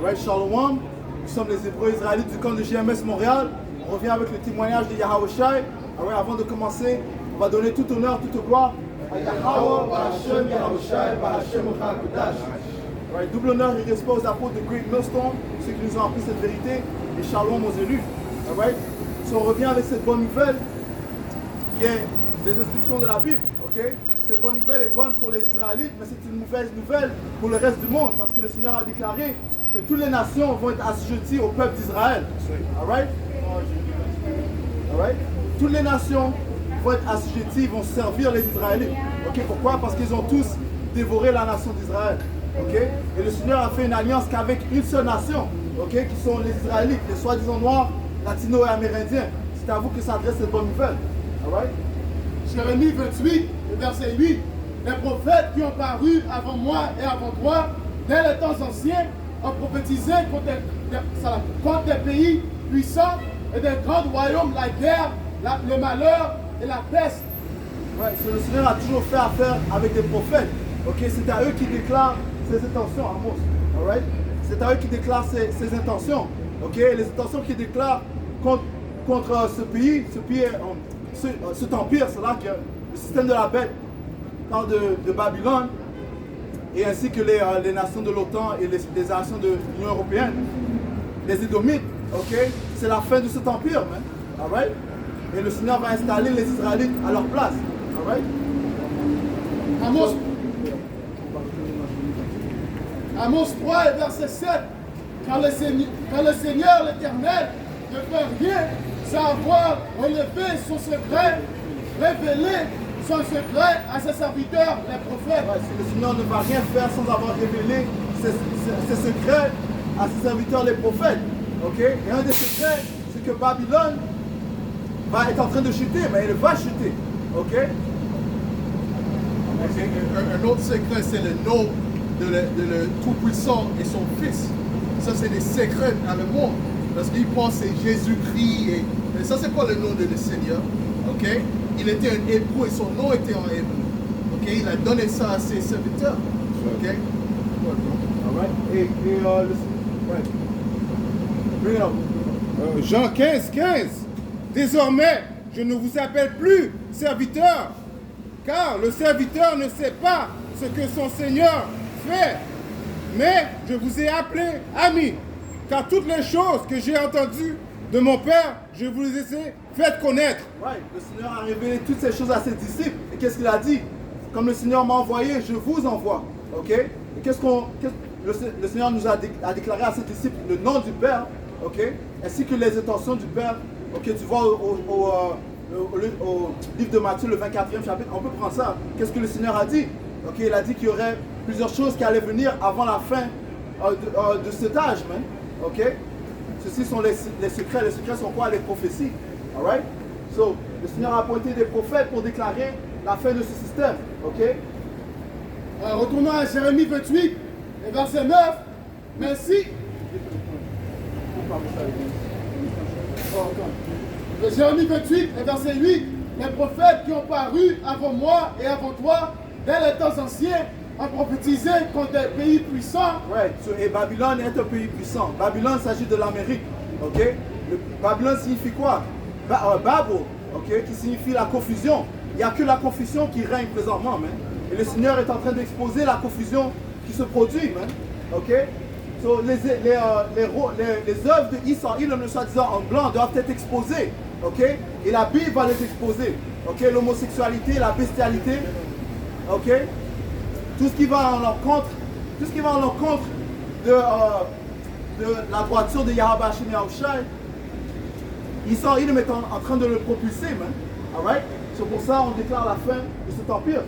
Alright, Shalom. Nous sommes les Hébreux israélites du camp de GMS Montréal. On revient avec le témoignage de Yahweh Shai. Alright, avant de commencer, on va donner tout honneur, toute gloire à Yahweh, Bahashem, Yahweh Shai, Bahashem, Kodash. Alright, double honneur et respect aux apôtres de Great Millstone, ceux qui nous ont appris cette vérité, et Shalom aux élus. Alright, si on revient avec cette bonne nouvelle, qui est des instructions de la Bible, ok? Cette bonne nouvelle est bonne pour les Israélites, mais c'est une mauvaise nouvelle pour le reste du monde, parce que le Seigneur a déclaré que toutes les nations vont être assujetties au peuple d'Israël. Alright? Alright? Toutes les nations vont être assujetties, vont servir les Israélites. Ok? Pourquoi? Parce qu'ils ont tous dévoré la nation d'Israël. Ok? Et le Seigneur a fait une alliance qu'avec une seule nation, ok? Qui sont les Israélites, les soi-disant noirs, latinos et amérindiens. C'est à vous que s'adresse cette bonne nouvelle. Alright? Jérémie 28, verset 8. Les prophètes qui ont paru avant moi et avant toi, dès les temps anciens, ont prophétisé contre des pays puissants et des grands royaumes, la guerre, le malheur et la peste. Ouais, le Seigneur a toujours fait affaire avec des prophètes. Okay? C'est à eux qui déclarent ses intentions, Amos. Alright? C'est à eux qui déclarent ses intentions. Okay? Les intentions qu'ils déclarent contre ce pays, cet empire, c'est là que le système de la bête parle de Babylone, et ainsi que les nations de l'OTAN et les nations de l'Union européenne, les Édomites, ok? C'est la fin de cet empire, man. Alright? Et le Seigneur va installer les Israélites à leur place. Alright? Amos 3 et verset 7. Quand le Seigneur l'Éternel ne fait rien sans avoir relevé son secret, révélé son secret à ses serviteurs, les prophètes. Ouais, si le Seigneur ne va rien faire sans avoir révélé ses secrets à ses serviteurs, les prophètes. Okay? Et un des secrets, c'est que Babylone va être en train de chuter, mais elle va chuter. Okay? Un autre secret, c'est le nom de le Tout-Puissant et son Fils. Ça, c'est des secrets dans le monde. Parce qu'ils pensent que c'est Jésus-Christ. Et ça, c'est pas le nom de le Seigneur. Ok? Il était un hébreu et son nom était en hébreu. Ok? Il a donné ça à ses serviteurs. Ok? Alright. Et ouais. Bring it up. Jean 15, 15. Désormais, je ne vous appelle plus serviteur, car le serviteur ne sait pas ce que son Seigneur fait. Mais je vous ai appelé ami, car toutes les choses que j'ai entendues de mon Père, je vous les ai faites connaître. Ouais, le Seigneur a révélé toutes ces choses à ses disciples. Et qu'est-ce qu'il a dit? Comme le Seigneur m'a envoyé, je vous envoie. Ok? Et le Seigneur nous a déclaré à ses disciples le nom du Père, ok? Ainsi que les intentions du Père. Ok, tu vois au livre de Matthieu, le 24e chapitre, on peut prendre ça. Qu'est-ce que le Seigneur a dit? Ok, il a dit qu'il y aurait plusieurs choses qui allaient venir avant la fin de cet âge, man. Ok? Ceci sont les secrets. Les secrets sont quoi? Les prophéties. Alright? So, le Seigneur a appointé des prophètes pour déclarer la fin de ce système. Ok? Retournons à Jérémie 28, et verset 9. Merci. Jérémie 28, et verset 8. Les prophètes qui ont paru avant moi et avant toi, dès les temps anciens, ont prophétisé contre des pays puissants. Ouais, et Babylone est un pays puissant. Babylone s'agit de l'Amérique. Ok? Babylone signifie quoi? Babel, ok? Qui signifie la confusion. Il n'y a que la confusion qui règne présentement, man. Et le Seigneur est en train d'exposer la confusion qui se produit, man. Ok? So, les œuvres de Esau, le soi-disant en blanc, doivent être exposées. Ok? Et la Bible va les exposer. Ok? L'homosexualité, la bestialité. Ok? Tout ce qui va en l'encontre, de la droiture de Yahweh Hashem Yahushai, Esau est en train de le propulser, man. Alright? C'est pour ça on déclare la fin de cet empire.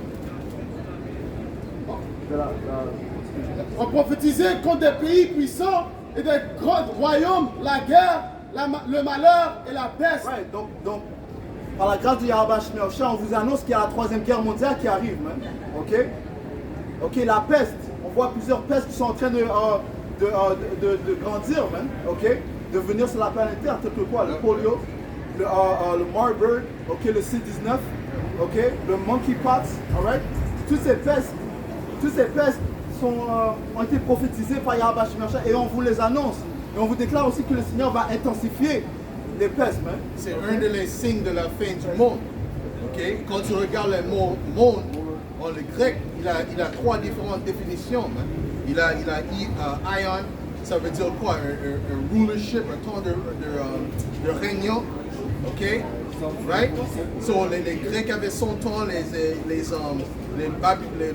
On prophétisait contre des pays puissants et des grands royaumes, la guerre, le malheur et la peste. Ouais, donc, par la grâce de Yahweh Hashem Yahushai, on vous annonce qu'il y a la troisième guerre mondiale qui arrive, man. Ok? Ok, la peste, on voit plusieurs pestes qui sont en train de grandir, man. Ok? De venir sur la planète Terre, tel que quoi? Le polio, le Marburg, ok, le C19, ok? Le monkeypox, alright? Toutes ces pestes ont été prophétisés par Yahweh Shemashah et on vous les annonce. Et on vous déclare aussi que le Seigneur va intensifier les pestes. Hein. C'est un des signes de la fin du monde. Okay? Quand tu regardes le mot monde, en le grec, il a trois différentes définitions. Hein. Il a ion, ça veut dire quoi? Un rulership, un temps de régnant. OK? Right? So, les Grecs avaient son temps, les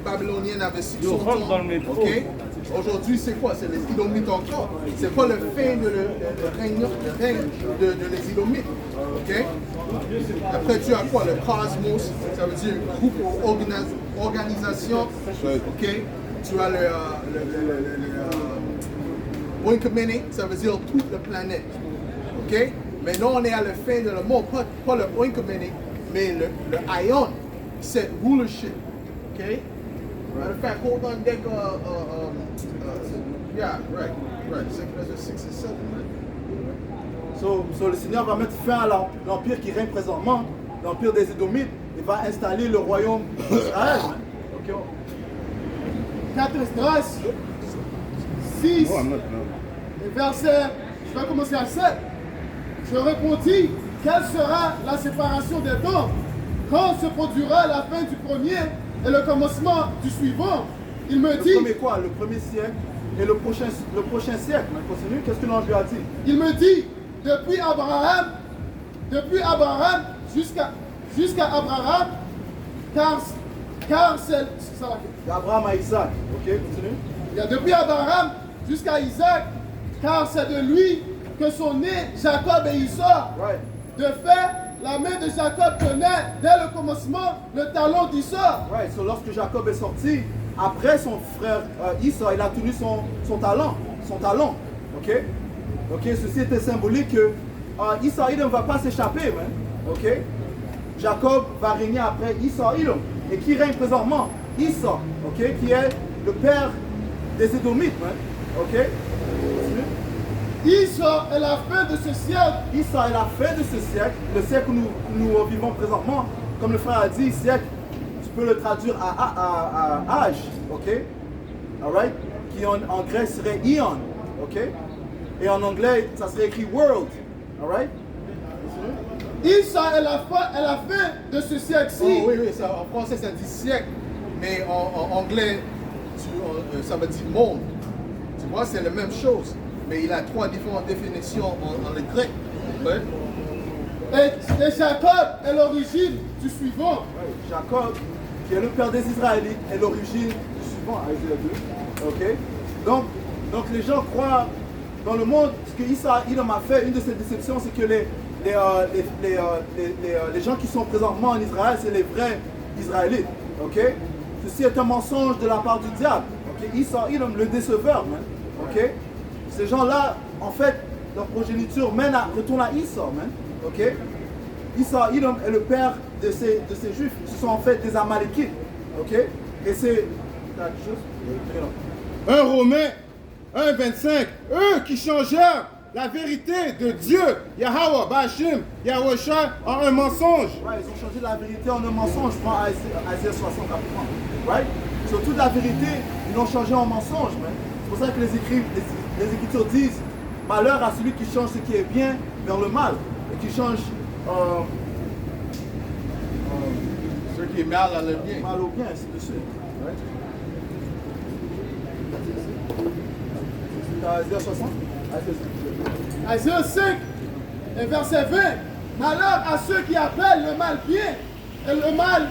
Babyloniens avaient son temps. OK? Aujourd'hui, c'est quoi? C'est les Idomites encore. C'est pas le fin de règne de les Idomites. OK? Après, tu as quoi? Le cosmos, ça veut dire groupe ou organisation. OK? Tu as le Oinkomene, ça veut dire toute la planète. OK? Maintenant, on est à la fin de le monde, pas le Oinkomene, mais le Ion, c'est rulership. OK? Matter of fact, hold on deck. Yeah, right. 6 and 7, right? So le Seigneur va mettre fin à l'empire qui règne présentement, l'empire des Édomites, et va installer le royaume d'Israël. Okay. 4 Esdras 6 et verset, je vais commencer à 7. Je répondis, quelle sera la séparation des temps? Quand se produira la fin du premier et le commencement du suivant? Il me dit... Le premier quoi? Le premier siècle et le prochain siècle. Continue, qu'est-ce que l'ange lui a dit? Il me dit, depuis Abraham jusqu'à Abraham, car c'est... D'Abraham à Isaac. Ok, continue. Il y a depuis Abraham jusqu'à Isaac, car c'est de lui que sont nés Jacob et Issa. Right. De fait, la main de Jacob tenait dès le commencement le talon d'Issa. Right. So, lorsque Jacob est sorti, après son frère Issa, il a tenu son talon. Ok? Ok, ceci était symbolique que Issa ne va pas s'échapper. Ok? Jacob va régner après Issa. Et qui règne présentement? Issa, ok? Qui est le père des Édomites. Ok? Issa est la fin de ce siècle. Issa est la fin de ce siècle, le siècle où nous vivons présentement. Comme le frère a dit, siècle, tu peux le traduire à âge, ok? Alright? Qui en grec serait Eon, ok? Et en anglais, ça serait écrit world, alright? Issa est la fin de ce siècle-ci. Oh, oui, ça, en français ça dit siècle, mais en anglais, ça veut dire monde. Tu vois, c'est la même chose. Mais il a trois différentes définitions en le grec. Ouais. Et Jacob est l'origine du suivant. Jacob, qui est le père des Israélites, est l'origine du suivant, Isaiah 2. Ok? Donc les gens croient dans le monde, ce que Issa a fait, une de ses déceptions, c'est que les gens qui sont présentement en Israël, c'est les vrais Israélites. Ok? Ceci est un mensonge de la part du diable. Ok? Issa, le déceveur. Ok? Ces gens-là, en fait, leur progéniture retourne à Issa. Ok? Issa est le père de ces juifs. Ce sont en fait des Amalékites. Ok? Et c'est... T'as quelque chose? 1 Romains 1,25. Eux qui changèrent la vérité de Dieu, Yahweh, Bashim, Yahushua, en un mensonge. Ouais, ils ont changé la vérité en un mensonge. Je prends Isaiah 60 rapidement. Right? Sur toute la vérité, ils l'ont changé en mensonge. C'est pour ça que les Écritures disent malheur à celui qui change ce qui est bien vers le mal et qui change Ce qui est mal à le bien. mal au bien, ainsi de suite. Right? T'as Isaiah 60? Isaiah 5 et verset 20. Malheur à ceux qui appellent le mal bien et le mal,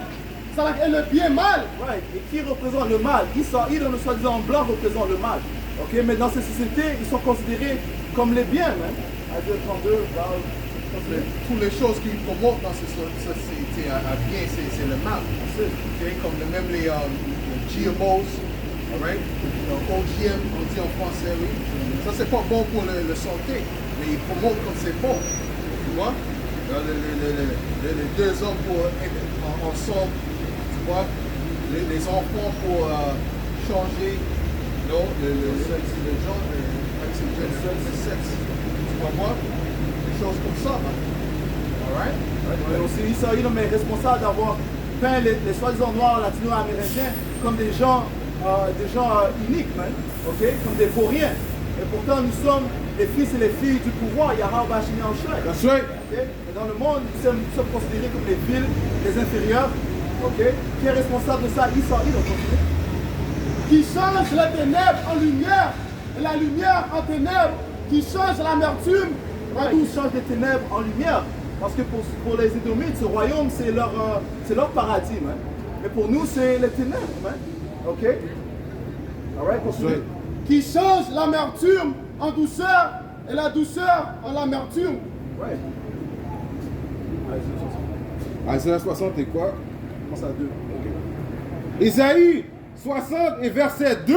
et le bien mal. Ouais, et qui représente le mal? Issa, le soi-disant blanc représente le mal. Ok, mais dans ces sociétés, ils sont considérés comme les biens. Isaiah 32, Toutes les choses qu'ils promotent dans ces sociétés à bien, c'est le mal. Okay? Comme même les GMOs, right? OGM, on dit en français, oui. Ça, c'est pas bon pour la santé, mais ils promotent comme c'est bon. Tu vois? Les deux hommes pour être ensemble, tu vois? Les enfants pour changer le genre, le sexe. Tu vois moi? Des choses comme ça. Alright? Et aussi, Issa est responsable d'avoir peint les soi-disant noirs latino-amérindiens comme des gens des gens uniques, man, ok, comme des vauriens. Et pourtant, nous sommes les fils et les filles du pouvoir, Yahweh Hashem Yahushua. That's right. Okay? Et dans le monde, nous sommes considérés comme les villes, les inférieurs. Okay? Qui est responsable de ça? Israël, on continue. Qui change les ténèbres en lumière et la lumière en ténèbres, qui change l'amertume en Ouais, qui change des ténèbres en lumière. Parce que pour les Édomites, ce royaume, c'est leur paradis, man. Mais pour nous, c'est les ténèbres, man. Ok? Alright, continue. qui change l'amertume en douceur et la douceur en l'amertume. Ouais. Isaiah 60 et quoi? Commence à 2. Isaïe 60 et verset 2.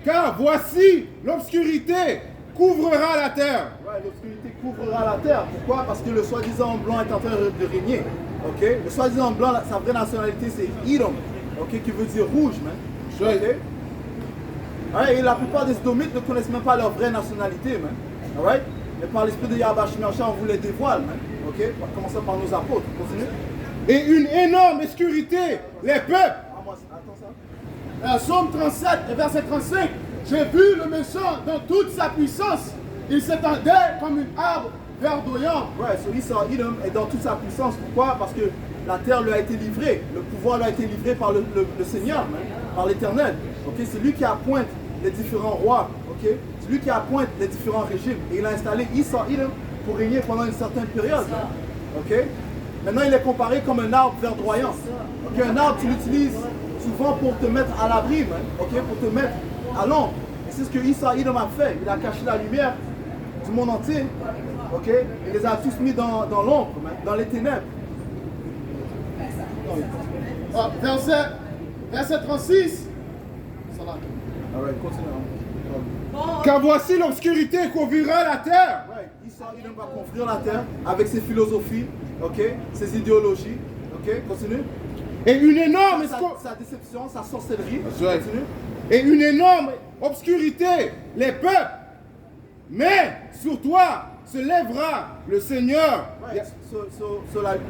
Car voici l'obscurité couvrira la terre. Ouais, l'obscurité couvrira la terre. Pourquoi? Parce que le soi-disant blanc est en train de régner. Ok? Le soi-disant blanc, sa vraie nationalité, c'est Edom. Ok? Qui veut dire rouge, man. Ok? Ouais, et la plupart des Edomites ne connaissent même pas leur vraie nationalité, man. Alright? Mais par l'esprit de Yahweh Hashem Yahushua, on vous les dévoile, man. Ok? Commençons par nos apôtres. Continue. Et une énorme obscurité, les peuples. Ah, moi, attends ça. Psaume 37 et verset 35. J'ai vu le méchant dans toute sa puissance. Il s'étendait comme une arbre verdoyant. Ouais, so Esau, Edom est dans toute sa puissance. Pourquoi? Parce que la terre lui a été livrée. Le pouvoir lui a été livré par le Seigneur, man, par l'Éternel. Ok? C'est lui qui appointe les différents rois. Ok? C'est lui qui appointe les différents régimes. Et il a installé Esau, Edom pour régner pendant une certaine période. Man. Ok? Maintenant, il est comparé comme un arbre verdoyant. Ok? Un arbre, tu l'utilises souvent pour te mettre à l'abri, man. Ok? Pour te mettre à l'ombre. Et c'est ce que Esau, Edom a fait. Il a caché la lumière du monde entier. Ok? Il les a tous mis dans l'ombre, dans les ténèbres. Verset 36. Alright, continue. Car voici l'obscurité couvrira la terre. Ouais, Esau, Edom va couvrir la terre avec ses philosophies, ok? Ses idéologies, ok? Continue. Et une énorme Sa déception, sa sorcellerie. right. Continue. et une énorme obscurité, les peuples. Mais sur toi se lèvera le Seigneur. Ouais,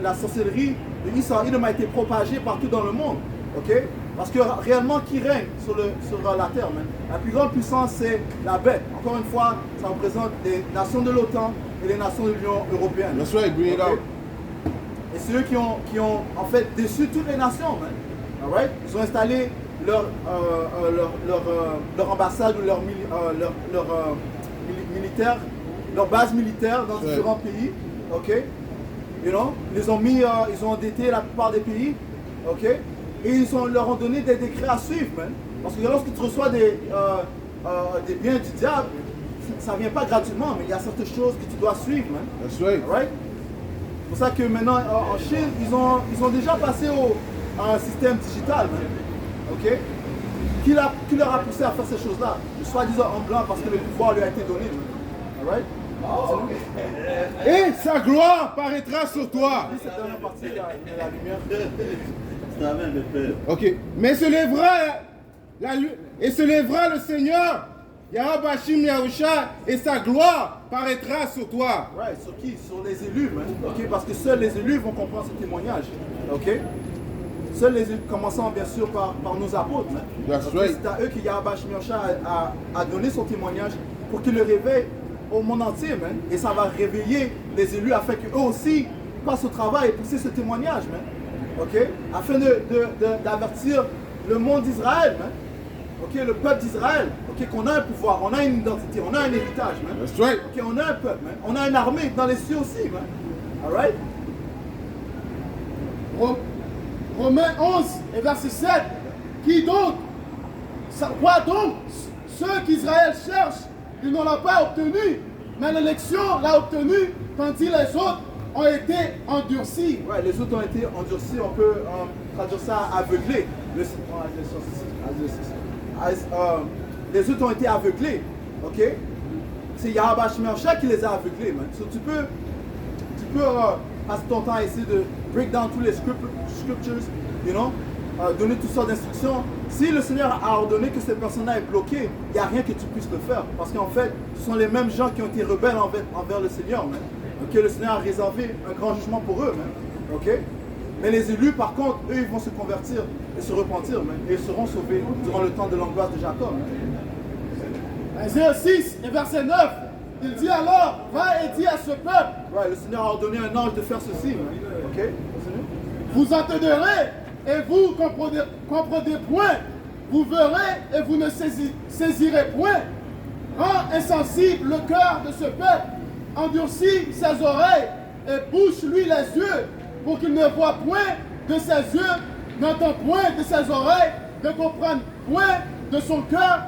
la sorcellerie de Esau, Edom a été propagée partout dans le monde, ok? Parce que réellement, qui règne sur la terre, man? La plus grande puissance, c'est la bête. Encore une fois, ça représente les nations de l'OTAN et les nations de l'Union européenne. That's right, bring it Ok? out. Et c'est eux qui ont en fait déçu toutes les nations, man. Alright? Ils ont installé leur ambassade ou leur militaire, leur base militaire dans différents pays, ok? You know? Ils ont endetté la plupart des pays, ok? Et leur ont donné des décrets à suivre, man. Parce que lorsque tu reçois des biens du diable, ça ne vient pas gratuitement, mais il y a certaines choses que tu dois suivre, man. That's right. Alright? C'est pour ça que maintenant, en Chine, ils ont déjà passé à un système digital, man. Ok? Qui leur a poussé à faire ces choses-là? Soi-disant en blanc parce que le pouvoir lui a été donné, man. Alright? Et sa gloire paraîtra sur toi. Cette dernière partie, il y a la lumière. Ok. Mais se lèvera le Seigneur, Yahweh Hashem Yahushua, et sa gloire paraîtra sur toi. Ouais, sur qui? Sur les élus, man. Ok? Parce que seuls les élus vont comprendre ce témoignage. Ok? Seuls les élus, commençant bien sûr par nos apôtres, man. That's Okay? right. C'est à eux que Yahweh Hashem Yahushua a donné son témoignage pour qu'il le réveille au monde entier, man. Et ça va réveiller les élus afin qu'eux aussi passent au travail et pousser ce témoignage, man. Ok? Afin d'avertir le monde d'Israël, man. Ok? Le peuple d'Israël. Ok? Qu'on a un pouvoir, on a une identité, on a un héritage, man. That's right. Ok? On a un peuple, man. On a une armée dans les cieux aussi, man. Alright? Romains 11 et verset 7. Qui donc? Quoi donc? Ceux qu'Israël cherche, ils n'ont pas obtenu. Mais l'élection l'a obtenu, tandis les autres ont été endurcis. Ouais, les autres ont été endurcis, on peut traduire ça aveuglés. Les autres ont été aveuglés, ok? C'est Yahweh Hashem Yahushua qui les a aveuglés, man. So, tu peux passer ton temps à essayer de break down tous les scriptures, you know? Donner toutes sortes d'instructions. Si le Seigneur a ordonné que cette personne-là est bloquée, il n'y a rien que tu puisses le faire. Parce qu'en fait, ce sont les mêmes gens qui ont été rebelles envers le Seigneur, man. Ok, le Seigneur a réservé un grand jugement pour eux, man. Ok? Mais les élus, par contre, eux, ils vont se convertir et se repentir, man, et ils seront sauvés durant le temps de l'angoisse de Jacob. Ésaïe 6 et verset 9, il dit alors, va et dis à ce peuple, Ouais, le Seigneur a ordonné à un ange de faire ceci. Man. Ok, continue. vous entendrez et vous comprenez point, vous verrez et vous ne saisirez point. Rends insensible le cœur de ce peuple, endurcis ses oreilles et bouche-lui les yeux, pour qu'il ne voie point de ses yeux, n'entend point de ses oreilles, ne comprenne point de son cœur,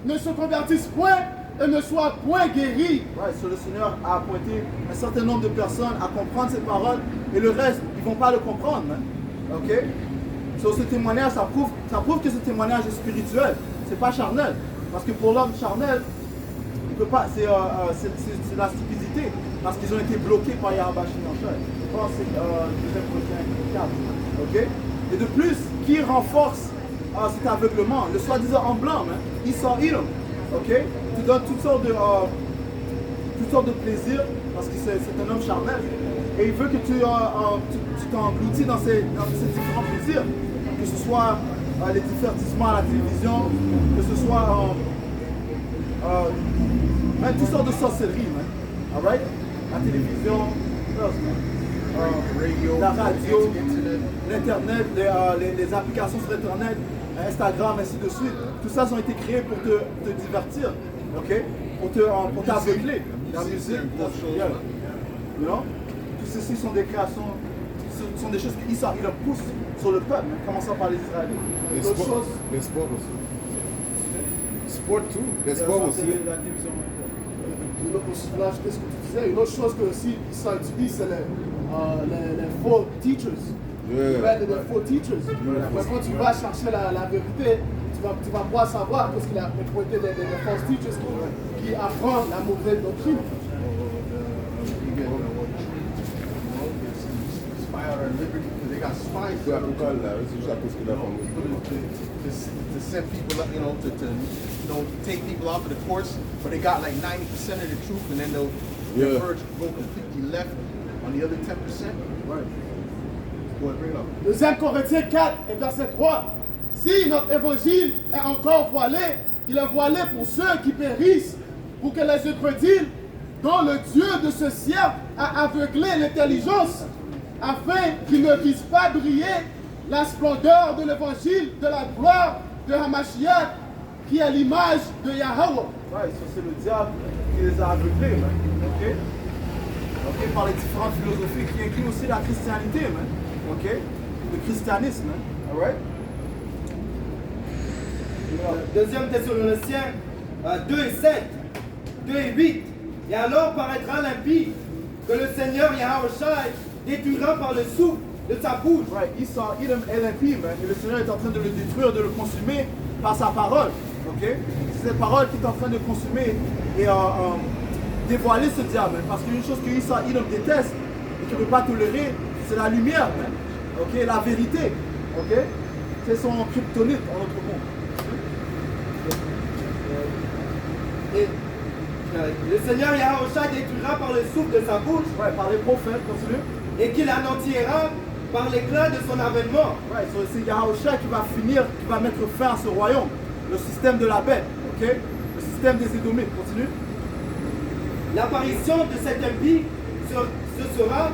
ne se convertisse point et ne soit point guéri. Ouais, so le Seigneur a appointé un certain nombre de personnes à comprendre ces paroles et le reste, ils ne vont pas le comprendre. Man. Ok? So, ce témoignage, ça prouve que ce témoignage est spirituel, c'est pas charnel. Parce que pour l'homme charnel, il peut pas, c'est la stupidité, parce qu'ils ont été bloqués par Yahweh Shemashai. Je pense que c'est 2 Corinthiens 4. Ok? Et de plus, qui renforce cet aveuglement, le soi-disant en blanc, hein, Esau Edom, ok? Tu donnes toutes sortes de plaisirs, parce que c'est un homme charnel, et il veut que tu t'engloutis dans ces différents plaisirs, que ce soit les divertissements à la télévision, que ce soit toutes sortes de sorcelleries, man. All right? La télévision, la radio, l'internet, les applications sur internet, Instagram, ainsi de suite. Tout ça, ont été créés pour te divertir, ok? Pour t'aveugler. La musique, you know? Tout ceci sont des créations, sont des choses qui leur poussent sur le peuple, commençant par les Israélites. Les D'autres sports, choses, les sports aussi. Sport tout, les sports aussi. la télévision. Là, qu'est-ce que tu disais? Une autre chose que aussi ça utilise, c'est les faux teachers. Yeah. Les faux teachers. Parce que quand tu vas chercher la vérité, tu vas pouvoir savoir parce qu'il a pointé des faux teachers qui apprennent la mauvaise doctrine. They got spies C'est à pourquoi là, c'est juste à cause que la famille. to send people up, to take people off of the course, but they got like 90% of the truth, and then they'll diverge, go completely left on the other 10%. Right. Go ahead, bring it up. 2 Corinthiens 4 et verset 3. Si notre évangile est encore voilé, il est voilé pour ceux qui périssent, pour que les incrédules, dont le Dieu de ce siècle a aveuglé l'intelligence, afin qu'ils ne puissent pas briller la splendeur de l'évangile de la gloire de Hamashiach, qui est l'image de Yahweh. Ouais, ça c'est le diable qui les a aveuglés, man. Ok? Ok, par les différentes philosophies qui incluent aussi la christianité, man. Ok? Le christianisme, man. Alright? Deuxième Thessaloniciens 2 et 7, 2 et 8. Et alors paraîtra l'impie que le Seigneur Yahawashi détruira par le souffle de sa bouche. Right, Esau, Edom est l'impie, man. Et le Seigneur est en train de le détruire, de le consumer par sa parole. Ok? C'est cette parole qui est en train de consumer et dévoiler ce diable, man. Parce qu'une chose que Esau, Edom déteste et qu'il ne peut pas tolérer, c'est la lumière, man. Ok? La vérité. Ok? C'est son kryptonite, en autre mot. Et le Seigneur Yahawashi détruira par le souffle de sa bouche. Ouais, par les prophètes, continue. Et qu'il anéantira par l'éclat de son avènement. Ouais, c'est Yahawashi qui va finir, qui va mettre fin à ce royaume, le système de la bête, ok? Le système des Édomites, continue. L'apparition de cet impie ce sera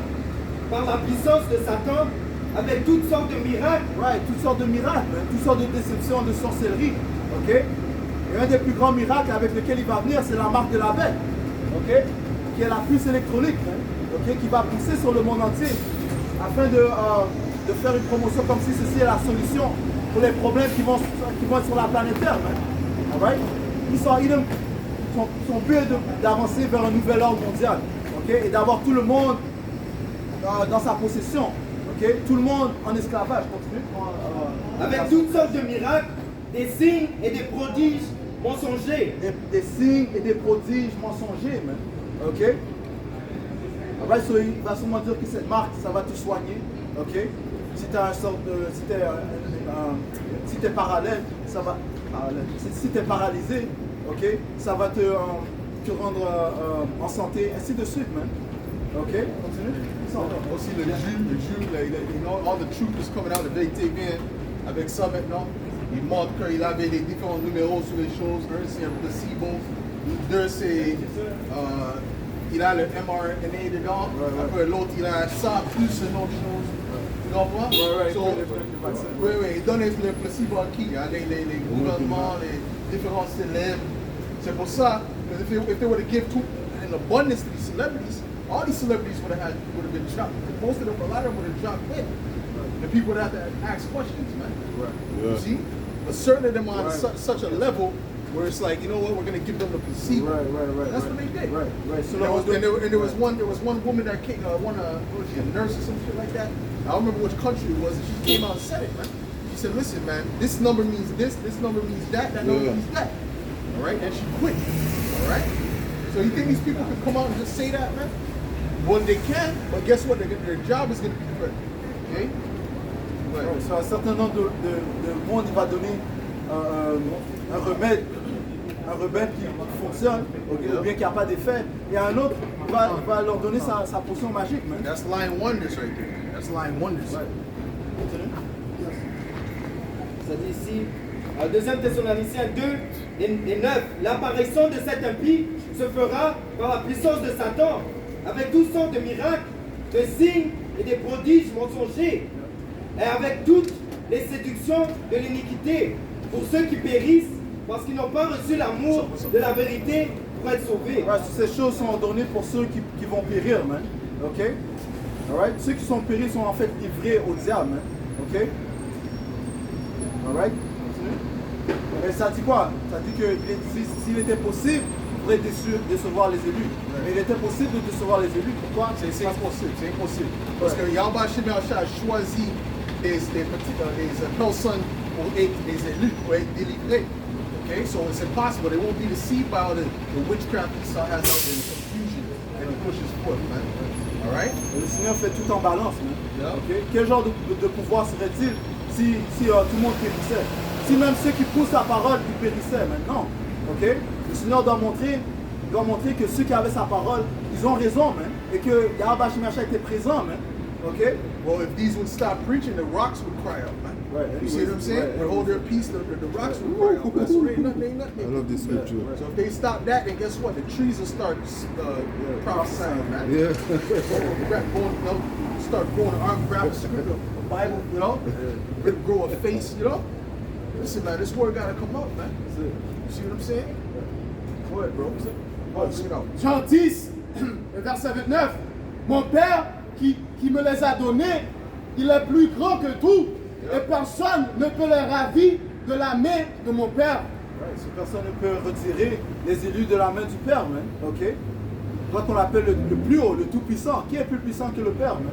par la puissance de Satan avec toutes sortes de miracles. Ouais, toutes sortes de miracles, hein, toutes sortes de déceptions, de sorcellerie, ok? Et un des plus grands miracles avec lequel il va venir, c'est la marque de la bête, ok? Qui est la puce électronique, hein, ok? Qui va pousser sur le monde entier afin de faire une promotion comme si ceci est la solution pour les problèmes qui vont être sur la planète Terre, hein. Alright? Son but est d'avancer vers un nouvel ordre mondial, ok? Et d'avoir tout le monde dans sa possession, ok? Tout le monde en esclavage, continue. Avec toutes sortes de miracles, des signes et des prodiges mensongers. Des signes et des prodiges mensongers, man. Ok? Après, il va sûrement dire que cette marque, ça va te soigner. Ok? Si tu as un sort de. Si tu es parallèle, ça va. Si tu es paralysé, ok? Ça va te rendre en santé, ainsi de suite, man. Ok, continue. Aussi le Jules, all the troopers coming out, le VTV avec ça maintenant. Il montre qu'il avait les différents numéros sur les choses. Un, c'est un placebo. Deux, c'est il a le mRNA dedans. Après l'autre, il a ça plus une autre chose. Tu comprends? Oui, il donne le placebo à qui? À les gouvernements, les différents célèbres. C'est pour ça, if they were to give an abundance to these celebrities, all these celebrities would have been dropped. Most of them, a lot of them would have dropped in. The people would have to ask questions, man. You see? But certain of them are on such a level where it's like, you know what, we're going to give them the placebo. That's what they did. So there was one woman that came, what was she, a nurse or some shit like that? I don't remember which country it was, and she came out and said it, man. She said, listen, man, this number means this number means that number means that. All right, and she quit. All right. So you think these people can come out and just say that, man? Well, they can, but guess what? Their job is going to be hurt. Okay. Sur un certain nombre de monde, il va donner un remède qui fonctionne, ou bien qui n'a pas d'effet, et un autre va leur donner sa potion magique. Man. That's lying wonders right there. That's lying wonders. Ça dit ici, 2 Thessaloniciens 2 et 9, l'apparition de cet impie se fera par la puissance de Satan, avec toutes sortes de miracles, de signes et des prodiges mensongers, et avec toutes les séductions de l'iniquité, pour ceux qui périssent, parce qu'ils n'ont pas reçu l'amour de la vérité pour être sauvés. Ces choses sont données pour ceux qui vont périr, man. Ok? Alright? Ceux qui sont péris sont en fait livrés au diable, man. Ok? Alright? Continue. Et ça dit quoi? Ça dit que s'il était possible, il pourrait décevoir les élus. Mais il était possible de décevoir les élus. Pourquoi? C'est impossible. Parce que Yahweh Shemel a choisi des personnes pour être des élus, pour être délivrés. Okay, so it's impossible. They won't be deceived by all the witchcraft Esau has out there, the confusion that he pushes forth, man. All right? Le Seigneur fait tout en balance, man. Yeah. Okay? Quel genre de pouvoir serait-il si tout le monde périssait? Si même ceux qui poussent la parole, ils périssaient, maintenant. Okay? Le Seigneur doit montrer que ceux qui avaient sa parole, ils ont raison, man. Et que Yahweh Shemel était présent, man. Okay? Well, if these would stop preaching, the rocks would cry out, man. You see what I'm saying? They hold their peace, the rocks would cry out. That's right, nothing. I love this scripture. So if they stop that, then guess what? The trees will start prophesying, man. Yeah. Start growing arm grafts, the Bible, you know? Grow a face, you know? Listen, man, this word gotta come out, man. You see what I'm saying? Go ahead, bro. Bring it out. Jean 10, verset 29. Mon Père qui me les a donnés, il est plus grand que tout, et personne ne peut les ravir de la main de mon Père. Personne ne peut retirer les élus de la main du Père, man. Ok? Toi qu'on l'appelle le plus haut, le tout-puissant. Qui est plus puissant que le Père, man?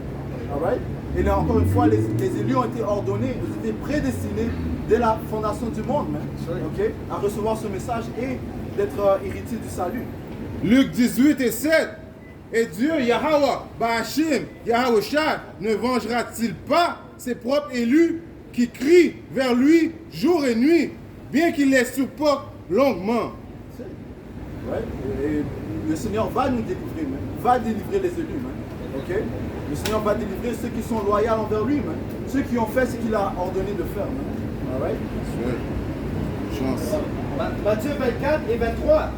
Alright? Et là, encore une fois, les élus ont été ordonnés, ils ont été prédestinés dès la fondation du monde, man. Ok? À recevoir ce message et d'être héritiers du salut. Luc 18 et 7. Et Dieu, Yahweh, Ba'ashim, Yahweh Shad, ne vengera-t-il pas ses propres élus qui crient vers lui jour et nuit, bien qu'il les supporte longuement? Ouais. Et le Seigneur va nous délivrer, man. Va délivrer les élus, man. Ok? Le Seigneur va délivrer ceux qui sont loyaux envers lui, man. Ceux qui ont fait ce qu'il a ordonné de faire, man. Alright? Chance. Matthieu 24 et 23.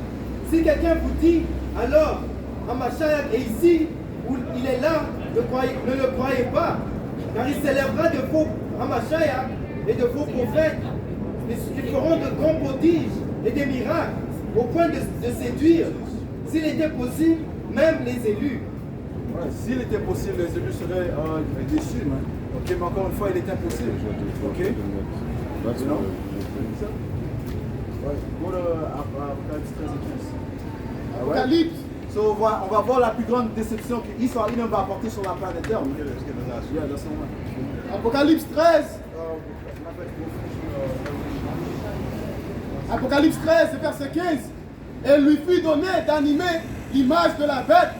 Si quelqu'un vous dit, alors, Hamashiach est ici, ou il est là, ne le croyez pas, car il s'élèvera de faux Hamashiach et de faux prophètes. Ils feront de grands prodiges et des miracles, au point de séduire, s'il était possible, même les élus. Ouais, s'il était possible, les élus seraient déçus, man. Ok, mais encore une fois, il est impossible. Ok? You know? Ouais, go to Apocalypse 13 et 15. Ah ouais? Apocalypse. So, on va voir la plus grande déception que Israël va apporter sur la planète Terre. Yeah, that's the one. Apocalypse 13. Apocalypse 13, verset 15. Et lui fut donné d'animer l'image de la bête,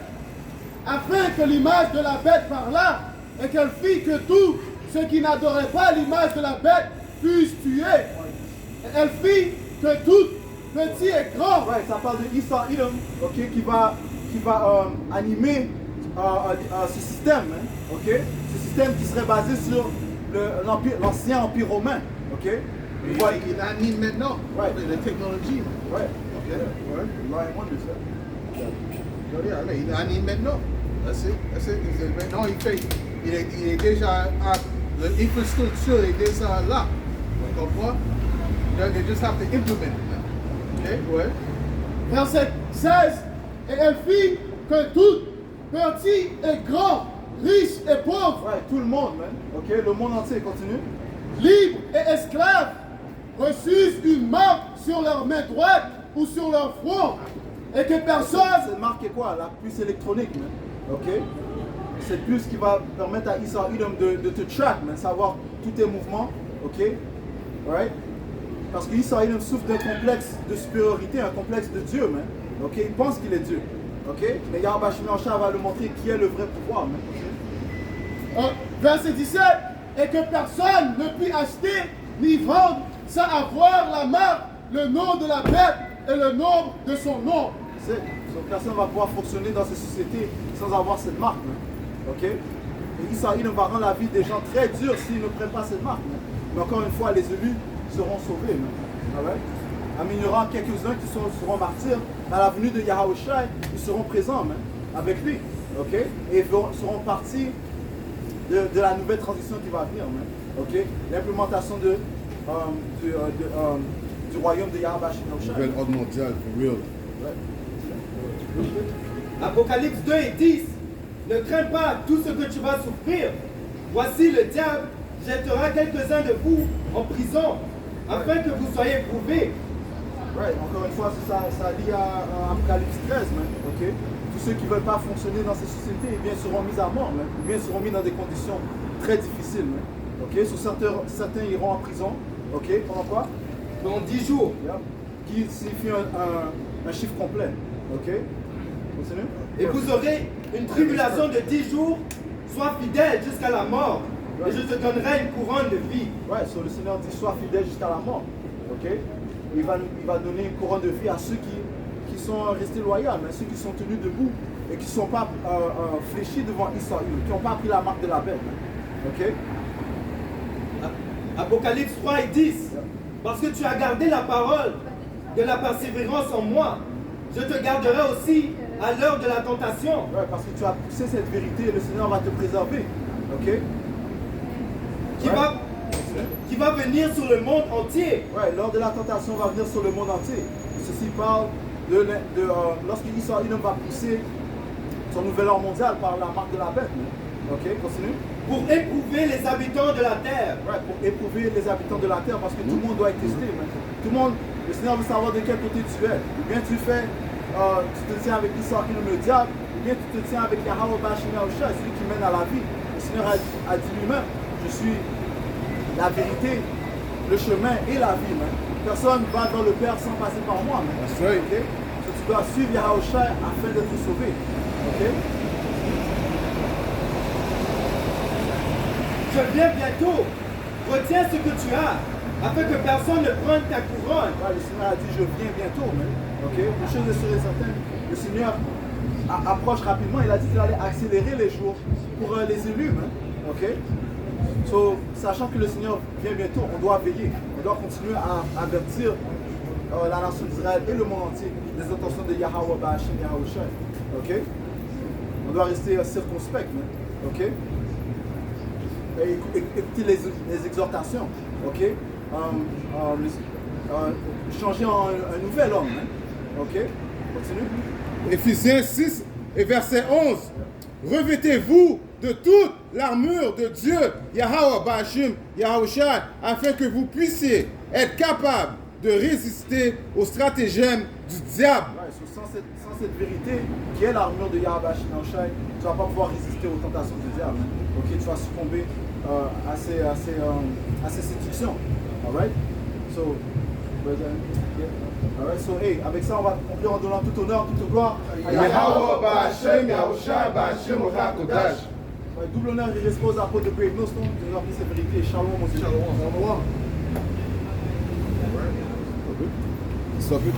afin que l'image de la bête parlât, et qu'elle fit que tous ceux qui n'adoraient pas l'image de la bête fussent tués. Et elle fit que tout, petit et grand. Ouais, ça parle de Esau Edom, ok, qui va animer ce système, hein, ok? Ce système qui serait basé sur l'ancien empire romain, ok? Il anime maintenant. Ouais. La technologie. Ouais. Ok. Ouais. Lion Wonder, ça. Il anime maintenant. That's it. Maintenant, il est déjà l'infrastructure est déjà là. Tu comprends? They just have to implement it now. Ok? Ouais. Verset 16. Et elle fit que tout, petit et grand, riche et pauvre, Ouais, tout le monde, man. Ok, le monde entier, continue. libre et esclave, reçussent une marque sur leur main droite ou sur leur front, et que personne, Cette marque est quoi? La puce électronique, man. Ok? Cette puce qui va permettre à Esau Edom de te track, man, savoir tous tes mouvements. Ok? Right? Parce que Esau Edom souffre d'un complexe de supériorité, un complexe de Dieu, man. Ok? Il pense qu'il est Dieu. Ok? Mais Yahweh Shemel va lui montrer qui est le vrai pouvoir, man. verset 17, et que personne ne puisse acheter ni vendre sans avoir la marque, le nom de la bête et le nombre de son nom. Donc personne ne va pouvoir fonctionner dans ces sociétés sans avoir cette marque. Man. Ok? Et Esau Edom va rendre la vie des gens très dure s'ils ne prennent pas cette marque. Man. Mais encore une fois, les élus seront sauvés. Man. Ah ouais? Il y aura quelques-uns qui seront martyrs. À la venue de Yahushua, ils seront présents, man, avec lui. Ok? Et ils seront partis de la nouvelle transition qui va venir. Man. Ok? L'implémentation du royaume de Yahushua. Nouvelle ordre mondiale, for real. Apocalypse 2 et 10. Ne crains pas tout ce que tu vas souffrir. Voici le diable jettera quelques-uns de vous en prison, afin que vous soyez éprouvés. Right. Encore une fois, ça dit à Apocalypse 13, man. Ok? Tous ceux qui ne veulent pas fonctionner dans ces sociétés, eh bien, seront mis à mort, man. Ou bien seront mis dans des conditions très difficiles. Man. Ok? So, certains iront en prison. Ok? Pendant quoi? Dans 10 jours. Yeah. Qui signifie un chiffre complet. Ok? Continue? Et vous aurez une tribulation de 10 jours. Sois fidèle jusqu'à la mort. Et je te donnerai une couronne de vie. Ouais, so le Seigneur dit sois fidèle jusqu'à la mort. Ok? Il va donner une couronne de vie à ceux qui sont restés loyaux, mais ceux qui sont tenus debout et qui ne sont pas fléchis devant Israël, qui n'ont pas pris la marque de la bête. Ok? Apocalypse 3 et 10. Parce que tu as gardé la parole de la persévérance en moi, je te garderai aussi à l'heure de la tentation. Ouais, parce que tu as poussé cette vérité et le Seigneur va te préserver. Ok? Qui va venir sur le monde entier. Ouais, lors de la tentation va venir sur le monde entier. Ceci parle de lorsque Israël va pousser son nouvel ordre mondial par la marque de la bête. Ok, continue. Pour éprouver les habitants de la terre. Ouais, pour éprouver les habitants de la terre, parce que tout le monde doit être testé. Man. Tout le monde, le Seigneur veut savoir de quel côté tu es. Ou bien tu te tiens avec Israël, le diable, ou bien tu te tiens avec Yahweh Bashimahusha, celui qui mène à la vie. Le Seigneur a dit lui-même, je suis la vérité, le chemin et la vie. Man. Personne ne va dans le Père sans passer par moi. Man. That's right. Okay? So, tu dois suivre Yahushua afin d'être sauvé. Okay? Je viens bientôt. Retiens ce que tu as, afin que personne ne prenne ta couronne. Ouais, le Seigneur a dit je viens bientôt. Man. Okay? Une chose est sûre et certaine, le Seigneur approche rapidement. Il a dit qu'il allait accélérer les jours pour les élus. Man. Okay? So, sachant que le Seigneur vient bientôt, on doit veiller. On doit continuer à avertir la nation d'Israël et le monde entier des intentions de Yahweh Ba'ashim Yahushua. Ok? On doit rester circonspect. Ok? Et écouter les exhortations. Ok? Changer en un nouvel homme. Ok? Continue. Éphésiens 6 et verset 11. Revêtez-vous de toute l'armure de Dieu, Yahweh Ba'ashim Yahushua, afin que vous puissiez être capable de résister aux stratagèmes du diable. Ouais, sans cette vérité, qui est l'armure de Yahweh Ba'ashim Yahushua, tu ne vas pas pouvoir résister aux tentations du diable. Ok, tu vas succomber à ces séductions. Alright? So, alright, so hey, avec ça, on va conclure en donnant tout honneur, toute gloire à Yahweh Ba'ashim Yahushua Ba'ashim Kodash. Double honneur et respect aux apôtres de Brave Millstone de leur cette vérité. Shalom, mon Dieu. Shalom. Stop it.